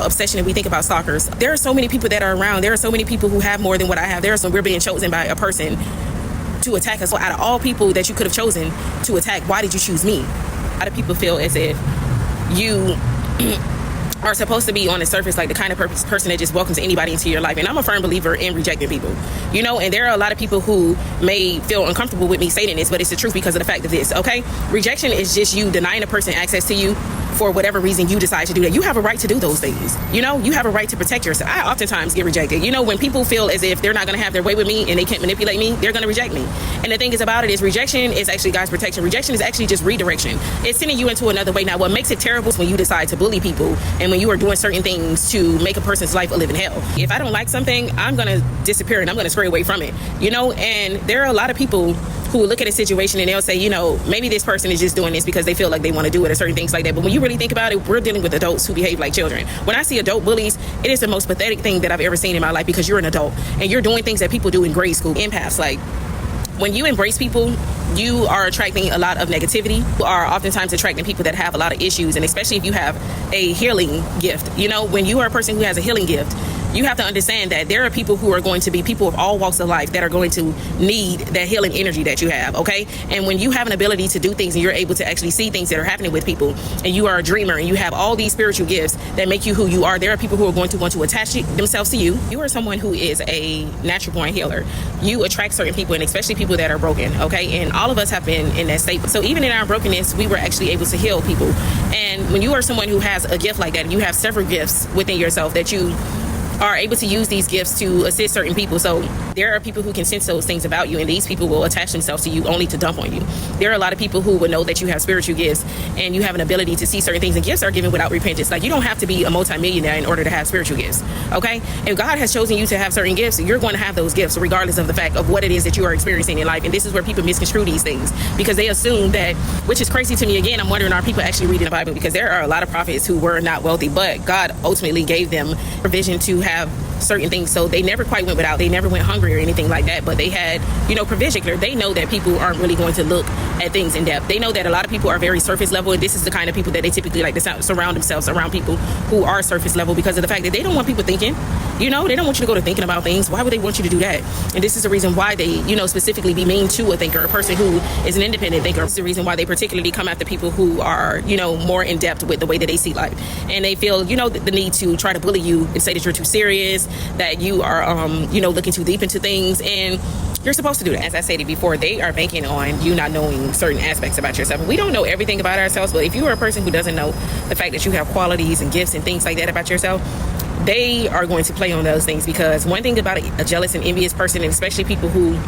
obsession and we think about stalkers. There are so many people that are around. There are so many people who have more than what I have. We're being chosen by a person to attack us. So out of all people that you could have chosen to attack, why did you choose me? A lot of people feel as if you are supposed to be on the surface like the kind of person that just welcomes anybody into your life. And I'm a firm believer in rejecting people, and there are a lot of people who may feel uncomfortable with me saying this, but it's the truth because of the fact of this, okay? Rejection is just you denying a person access to you for whatever reason you decide to do that. You have a right to do those things. You have a right to protect yourself. I oftentimes get rejected. When people feel as if they're not going to have their way with me and they can't manipulate me, they're going to reject me. And the thing is about it is rejection is actually God's protection. Rejection is actually just redirection. It's sending you into another way. Now, what makes it terrible is when you decide to bully people and when you are doing certain things to make a person's life a living hell. If I don't like something, I'm going to disappear and I'm going to stray away from it. And there are a lot of people who will look at a situation and they'll say, maybe this person is just doing this because they feel like they want to do it or certain things like that. But when you really think about it, we're dealing with adults who behave like children. When I see adult bullies, it is the most pathetic thing that I've ever seen in my life because you're an adult and you're doing things that people do in grade school. Empaths, like when you embrace people, you are attracting a lot of negativity. You are oftentimes attracting people that have a lot of issues, and especially if you have a healing gift. When you are a person who has a healing gift, you have to understand that there are people who are going to be people of all walks of life that are going to need that healing energy that you have, okay? And when you have an ability to do things and you're able to actually see things that are happening with people, and you are a dreamer and you have all these spiritual gifts that make you who you are, there are people who are going to want to attach themselves to you. You are someone who is a natural born healer. You attract certain people, and especially people that are broken, okay? And all of us have been in that state. So even in our brokenness, we were actually able to heal people. And when you are someone who has a gift like that, and you have several gifts within yourself that you are able to use these gifts to assist certain people. So there are people who can sense those things about you, and these people will attach themselves to you only to dump on you. There are a lot of people who will know that you have spiritual gifts and you have an ability to see certain things, and gifts are given without repentance. Like, you don't have to be a multimillionaire in order to have spiritual gifts, okay? If God has chosen you to have certain gifts, you're going to have those gifts regardless of the fact of what it is that you are experiencing in life. And this is where people misconstrue these things because they assume that, which is crazy to me. Again, I'm wondering, are people actually reading the Bible? Because there are a lot of prophets who were not wealthy, but God ultimately gave them provision to have certain things, so they never quite went without. They never went hungry or anything like that, but they had provision. They know that people aren't really going to look at things in depth. They know that a lot of people are very surface level, and this is the kind of people that they typically like to surround themselves around, people who are surface level, because of the fact that they don't want people thinking. They don't want you to go to thinking about things. Why would they want you to do that? And this is the reason why they specifically be mean to a thinker, a person who is an independent thinker. This is the reason why they particularly come after people who are more in depth with the way that they see life, and they feel the need to try to bully you and say that you're too serious, that you are looking too deep into things, and you're supposed to do that. As I stated before, they are banking on you not knowing certain aspects about yourself. We don't know everything about ourselves, but if you are a person who doesn't know the fact that you have qualities and gifts and things like that about yourself, they are going to play on those things. Because one thing about a jealous and envious person, and especially people who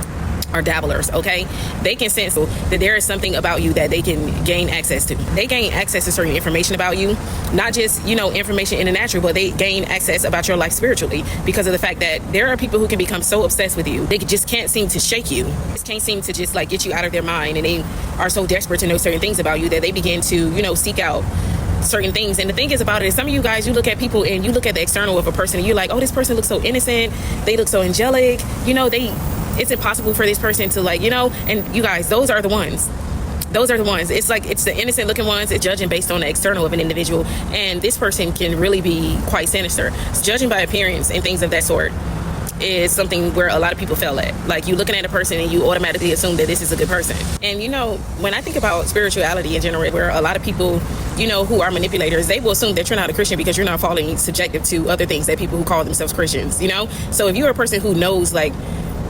are dabblers, okay, they can sense that there is something about you that they can gain access to. They gain access to certain information about you, not just information in the natural, but they gain access about your life spiritually, because of the fact that there are people who can become so obsessed with you, they just can't seem to shake you. Just can't seem to just get you out of their mind, and they are so desperate to know certain things about you that they begin to seek out certain things. And the thing is about it is, some of you guys, you look at people and you look at the external of a person and you're like, oh, this person looks so innocent, they look so angelic, it's impossible for this person to and you guys, those are the ones. It's the innocent looking ones. It's judging based on the external of an individual, and this person can really be quite sinister. It's judging by appearance and things of that sort is something where a lot of people fail at. Like, you looking at a person and you automatically assume that this is a good person. And when I think about spirituality in general, where a lot of people who are manipulators, they will assume that you're not a Christian because you're not falling subjective to other things that people who call themselves Christians. So if you're a person who knows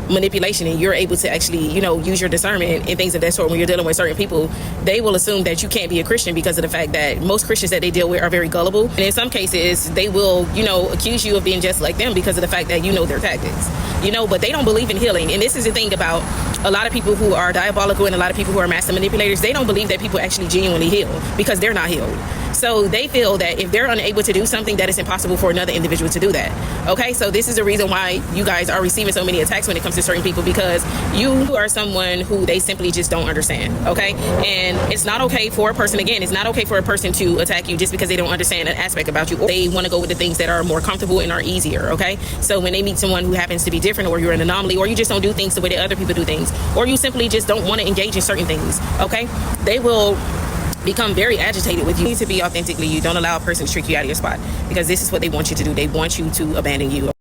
manipulation and you're able to actually use your discernment and things of that sort when you're dealing with certain people, they will assume that you can't be a Christian because of the fact that most Christians that they deal with are very gullible, and in some cases they will accuse you of being just like them because of the fact that their tactics, but they don't believe in healing. And this is the thing about a lot of people who are diabolical and a lot of people who are master manipulators. They don't believe that people actually genuinely heal because they're not healed. So they feel that if they're unable to do something, that it's impossible for another individual to do that. Okay, so this is the reason why you guys are receiving so many attacks when it comes to certain people, because you are someone who they simply just don't understand. Okay, and it's not okay for a person, again, it's not okay for a person to attack you just because they don't understand an aspect about you, or they want to go with the things that are more comfortable and are easier. Okay, so when they meet someone who happens to be different, or you're an anomaly, or you just don't do things the way that other people do things, or you simply just don't want to engage in certain things, okay, they will become very agitated with you. You need to be authentically you. Don't allow a person to trick you out of your spot, because this is what they want you to do. They want you to abandon you.